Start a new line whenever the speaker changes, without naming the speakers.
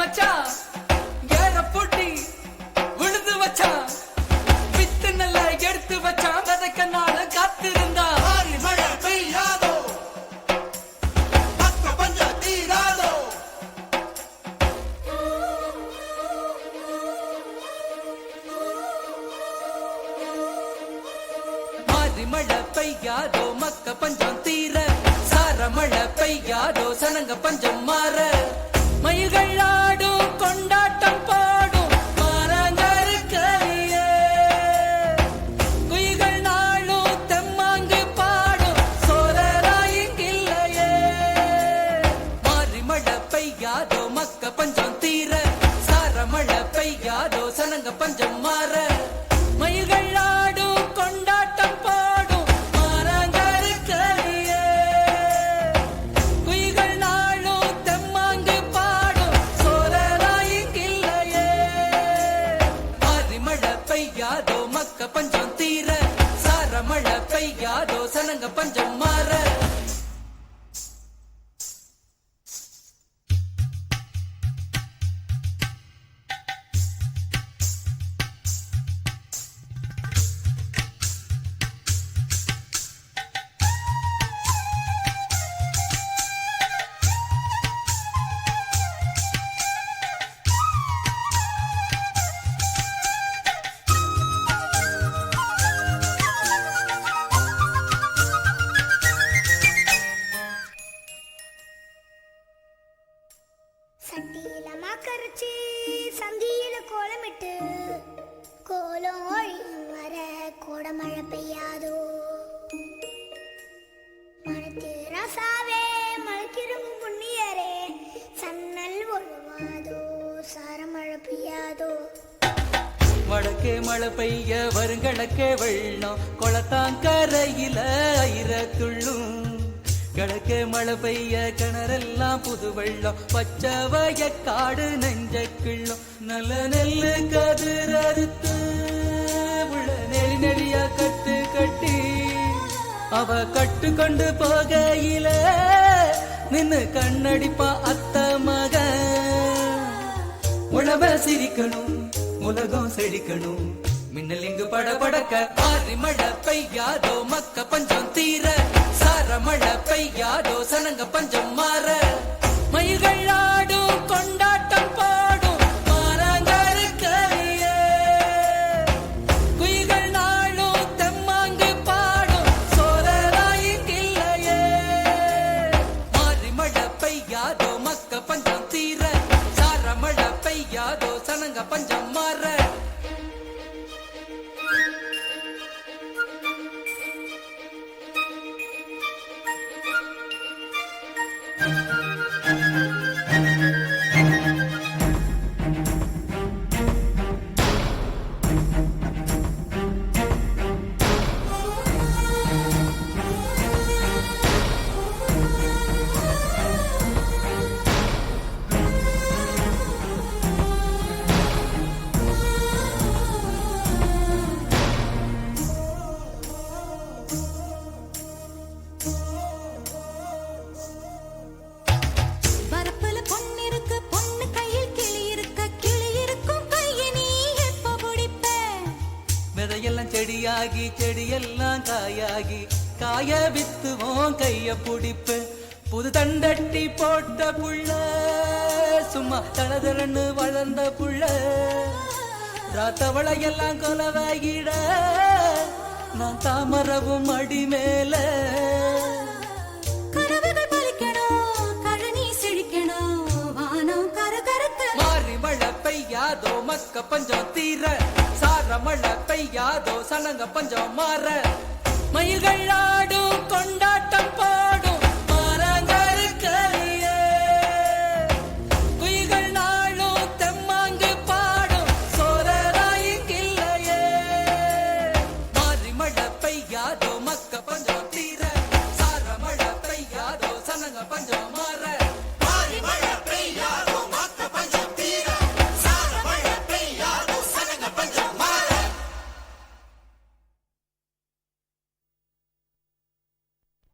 மச்சான் ஏற பூட்டி விழுந்து வச்சான் வித்து நல்லா எடுத்து வச்சான் விதைக்க நாள் காத்திருந்தா
மழை பெய்யாதோ பக்க பஞ்ச தீராதோ
மாறி மழை பெய்யாதோ மக்க பஞ்சம் தீர சார மழை பெய்யாதோ சனங்க பஞ்சம் மாற மயில்கள் ஆடும் கொண்டாட்டம் பாடும் மாறாங்கருக்கலையே குயில்கள் நாளும் தெம்மாங்கு பாடும் சோழராயிங்கில்லையே மாறி மழை பெய்யாதோ மக்க பஞ்சம் தீர சார மழை பெய்யாதோ சனங்க பஞ்சம் மாற மயில்கள் ஆடும் கொண்டாட்டம் பாடும் மாறாங்கருக்கலையே குயில்கள் நாளும் தெம்மாங்கு பாடும் சோழராயிங்கில்லையே மாறி மழை பெய்யாதோ மக்க பஞ்சம் தீர சார மழை பெய்யாதோ சனங்க பஞ்சம் மாற
சட்டியில மாக்கரைச்சி சந்தியில கோலமிட்டு கோலம் ஒழியும் வர கோடமழை பெய்யாதோ மனத்து ரசாவே மழைக்கிரும்பு புண்ணியரே சன்னல் ஒழுவாதோ சாரமழை பெய்யாதோ
வடக்கே மழை பெய்ய வருங்கிழக்கே வெள்ளம் கொளத்தாங்கரையில ஐரத்துள்ளும் கிழக்கே மழை பெய்ய கிணறெல்லாம் புது வெள்ளம் பச்சை வயக்காடு நெஞ்சக்கிள்ளும் நல்ல நெல்லு கதிர் அறுத்து உள்ள நெறி நெறியா கட்டு கட்டி அவ கட்டு கொண்டு போகையில நின்னு கண்ணடிப்பா அத்த மகன் உழவ சிரிக்கணும் உலகம் செழிக்கணும் மின்னல் இங்கு படபடக்க மாறி மழை பெய்யாதோ மக்க பஞ்சம் தீர சார மழை பெய்யாதோ சனங்க பஞ்சம் மாற மயில்கள் ஆடும் கொண்டாட்டம் பாடும் மாறாங்கருக்கலையே குயில்கள் நாளும் தெம்மாங்கு பாடும் சோழராயிங்கில்லையே மாறி மழை பெய்யாதோ மக்க பஞ்சம் தீர சார மழை பெய்யாதோ சனங்க பஞ்சம் மாற
வரப்புல பொண்ணு இருக்கு பொண்ணு கையில் கிளி இருக்க கிளி இருக்கும் கையை நீ எப்ப பிடிப்ப
விதையெல்லாம் செடியாகி செடியெல்லாம் காயாகி காய வித்துவோம் கைய புடிப்பு புது தண்டட்டி போட்ட புள்ள சும்மா தளதளன்னு வளர்ந்த புள்ள ராத்தவளையெல்லாம் கொலவாகிட நான் தாமரவும் அடி மேல
கனவுகள் பலிக்கணும் கழனி செழிக்கணும் வானம் கரகரக்க
மாறி மழை பெய்யாதோ மக்க பஞ்சம் தீர சார மழை பெய்யாதோ சனங்க பஞ்சம் மாற மயில்கள் ஆடும் கொண்டாட்டம் போ